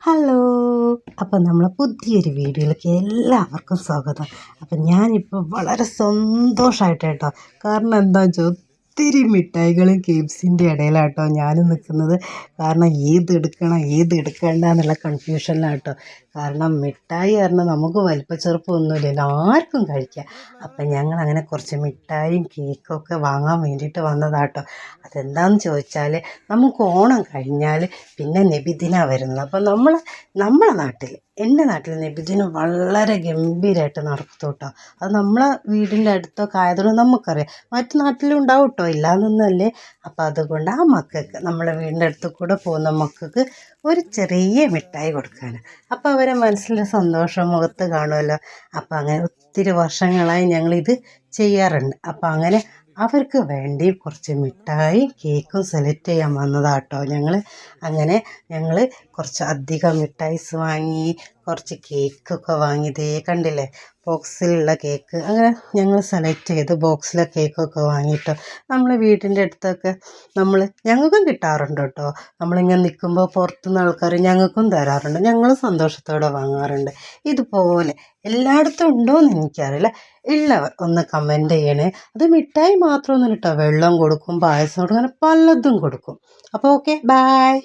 Hello. അപ്പം നമ്മളെ പുതിയൊരു വീഡിയോയിലേക്ക് എല്ലാവർക്കും സ്വാഗതം. അപ്പം ഞാനിപ്പോൾ വളരെ സന്തോഷമായിട്ട് കേട്ടോ. കാരണം എന്താണെന്ന് വെച്ചാൽ ഒത്തിരി മിഠായികളും കേക്ക്സിൻ്റെ ഇടയിലാട്ടോ ഞാൻ നിൽക്കുന്നത്. കാരണം ഏതെടുക്കണ്ട എന്നുള്ള കൺഫ്യൂഷനിലാണ് കേട്ടോ. കാരണം മിഠായി പറഞ്ഞാൽ നമുക്ക് വലിപ്പച്ചെറുപ്പമൊന്നുമില്ലല്ലോ, ആർക്കും കഴിക്കാം. അപ്പം ഞങ്ങൾ അങ്ങനെ കുറച്ച് മിഠായിയും കേക്കൊക്കെ വാങ്ങാൻ വേണ്ടിയിട്ട് വന്നതാട്ടോ. അതെന്താണെന്ന് ചോദിച്ചാൽ, നമുക്ക് ഓണം കഴിഞ്ഞാൽ പിന്നെ നബിദിന വരുന്നത്. അപ്പം നമ്മളെ നാട്ടിൽ, എൻ്റെ നാട്ടിൽ നബിദിന വളരെ ഗംഭീരമായിട്ട് നടത്തും കേട്ടോ. അത് നമ്മളെ വീടിൻ്റെ അടുത്തൊക്കെ ആയതുകൊണ്ട് നമുക്കറിയാം. മറ്റു നാട്ടിലും ഉണ്ടാവും കേട്ടോ, ഇല്ലയെന്നൊന്നല്ലേ. അപ്പം അതുകൊണ്ട് ആ മക്കൾക്ക്, നമ്മളെ വീടിൻ്റെ അടുത്ത് കൂടെ പോകുന്ന മക്കൾക്ക് ഒരു ചെറിയ മിഠായി കൊടുക്കാൻ, അപ്പോൾ അവരെ മനസ്സിൽ സന്തോഷം മുഖത്ത് കാണുമല്ലോ. അപ്പം അങ്ങനെ ഒത്തിരി വർഷങ്ങളായി ഞങ്ങളിത് ചെയ്യാറുണ്ട്. അപ്പം അങ്ങനെ അവർക്ക് വേണ്ടി കുറച്ച് മിഠായി കേക്കും സെലക്ട് ചെയ്യാൻ വന്നതാട്ടോ ഞങ്ങൾ കുറച്ച് അധികം മിഠായിസ് വാങ്ങി, കുറച്ച് കേക്കൊക്കെ വാങ്ങി. ഇതേ കണ്ടില്ലേ, ബോക്സിലുള്ള കേക്ക്. അങ്ങനെ ഞങ്ങൾ സെലക്ട് ചെയ്ത് ബോക്സിലെ കേക്കൊക്കെ വാങ്ങിയിട്ടോ. നമ്മൾ വീടിൻ്റെ അടുത്തൊക്കെ ഞങ്ങൾക്കും കിട്ടാറുണ്ട് കേട്ടോ. നമ്മളിങ്ങനെ നിൽക്കുമ്പോൾ പുറത്തുനിന്ന് ആൾക്കാർ ഞങ്ങൾക്കും തരാറുണ്ട്. ഞങ്ങൾ സന്തോഷത്തോടെ വാങ്ങാറുണ്ട്. ഇതുപോലെ എല്ലായിടത്തും ഉണ്ടോയെന്ന് എനിക്കറിയില്ല. ഉള്ളവർ ഒന്ന് കമൻറ്റ് ചെയ്യണേ. അത് മിഠായി മാത്രമൊന്നുമില്ല കേട്ടോ, വെള്ളം കൊടുക്കും, പായസം കൊടുക്കും, അങ്ങനെ പലതും കൊടുക്കും. അപ്പോൾ ഓക്കെ, ബായ്.